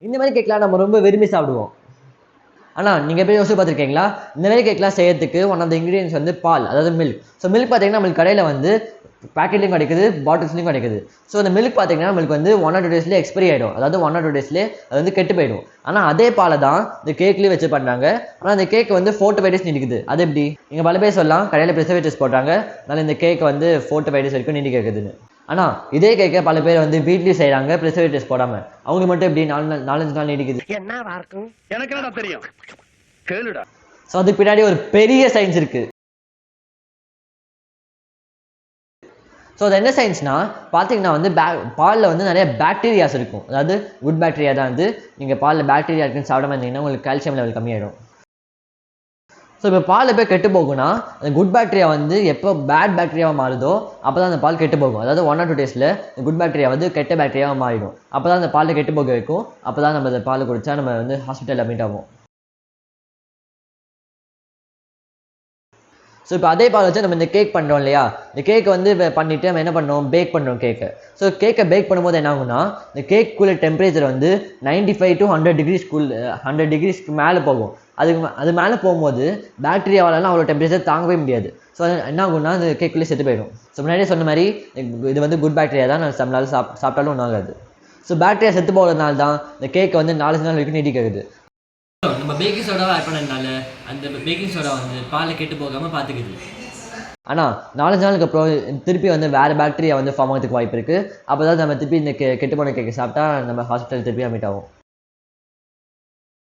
இந்த மாதிரி கேக்லாம் நம்ம ரொம்ப விரும்பி சாப்பிடுவோம். ஆனால் நீங்கள் எப்படி யோசிச்சு பார்த்துருக்கீங்களா? இந்த மாதிரி கேக்லாம் செய்யறதுக்கு ஒன் ஆஃப் த இன்க்ரீடியன்ஸ் வந்து பால், அதாவது மில்க். ஸோ மில்க் பார்த்தீங்கன்னா நம்மளுக்கு கடையில் வந்து பேக்கெட்லையும் கிடைக்குது, பாட்டில்ஸ்லையும் கிடைக்குது. ஸோ அந்த மில்க் பார்த்தீங்கன்னா நம்மளுக்கு வந்து 1 or 2 டேஸ்லேயே எக்ஸ்பைரி ஆகிடும், அதாவது 1 or 2 டேஸ்லேயே அது வந்து கெட்டு போயிடும். ஆனால் அதே பாலை தான் இந்த கேக்லேயும் வச்சு பண்ணுறாங்க. ஆனால் அந்த கேக் வந்து 4 to 5 days நீடிக்குது. அது எப்படி? நீங்கள் பல பேர் சொல்லலாம் கடையில் ப்ரிசர்வேட்டிவ்ஸ் போடுறாங்க, அதனால் இந்த கேக் வந்து 4 to 5 days வரைக்கும் நீடிக்க இருக்குதுன்னு. ஆனால் இதே கேக்கை பல பேர் வந்து வீட்லேயும் செய்கிறாங்க ப்ரிசர்வேட்டிவ்ஸ் போடாமல். அவங்களுக்கு மட்டும் எப்படி 4-5 நாள் நீடிக்குது? என்னவா இருக்கும்? எனக்கு என்னடா தெரியும், கேளுடா. ஸோ அதுக்கு பின்னாடி ஒரு பெரிய சயின்ஸ் இருக்கு. ஸோ அது என்ன சயின்ஸ்னா பார்த்தீங்கன்னா வந்து பாலில் வந்து நிறைய பாக்டீரியாஸ் இருக்கும். அதாவது குட் பாக்டீரியா தான் வந்து நீங்கள் பாலில் பாக்டீரியா இருக்குன்னு சாப்பிடாம இருந்தீங்கன்னா உங்களுக்கு கால்சியம் லெவல் கம்மியாயிடும். ஸோ இப்போ பால் எப்போ கெட்டு போகும்னா அந்த குட் பாக்டீரியா வந்து எப்போ பேட் பாக்டீரியாவாக மாறுதோ அப்போ தான் அந்த பால் கெட்டு போகும். அதாவது 1 or 2 டேஸில் குட் பாக்டீரியா வந்து கெட்ட பாக்டீரியாவாக மாறிடும். அப்போ தான் அந்த பாலில் கெட்டு போக வைக்கும். அப்போ தான் நம்ம அந்த பால் குடித்தா நம்ம வந்து ஹாஸ்பிட்டலில் அட்மிட் ஆகும். ஸோ இப்போ அதே பால் வச்சு நம்ம இந்த கேக் பண்ணுறோம் இல்லையா? இந்த கேக்கை வந்து பண்ணிவிட்டு நம்ம என்ன பண்ணோம், பேக் பண்ணுறோம் கேக்கை. ஸோ கேக்கை பேக் பண்ணும்போது என்ன ஆகும்னா இந்த கேக்குள்ள டெம்பரேச்சர் வந்து 95 to 100 degrees 100 degreesக்கு மேலே போகும். அது மேலே போகும்போது பாக்டீரியாவாலலாம் அவ்வளோ டெம்பரேச்சர் தாங்கவே முடியாது. ஸோ என்ன ஆகும்னா அந்த கேக்குள்ளே செத்து போயிடும். ஸோ முன்னாடியே சொன்ன மாதிரி இது வந்து குட் பாக்டீரியா தான், நம்மளால சாப்பிட்டாலும் ஒன்றும் ஆகாது. ஸோ பாக்டீரியா செத்து போகிறதுனால தான் இந்த கேக்கை வந்து 4 நாள் வரைக்கும் நீடிக்கிறது. நம்ம பேக்கிங் சோடாவை ஆட் பண்ணதுனால அந்த பேக்கிங் சோடா வந்து பாலில் கெட்டு போகாமல் பார்த்துக்குது. ஆனால் 4 நாளுக்கு அப்புறம் திருப்பி வந்து வேறு பாக்டீரியா வந்து ஃபார்ம் ஆகிறதுக்கு வாய்ப்பு இருக்குது. அப்போ தான் நம்ம திருப்பி இந்த கெட்டு போன கேக்கை சாப்பிட்டா நம்ம ஹாஸ்பிட்டல் திருப்பி அட்மிட் ஆகும்.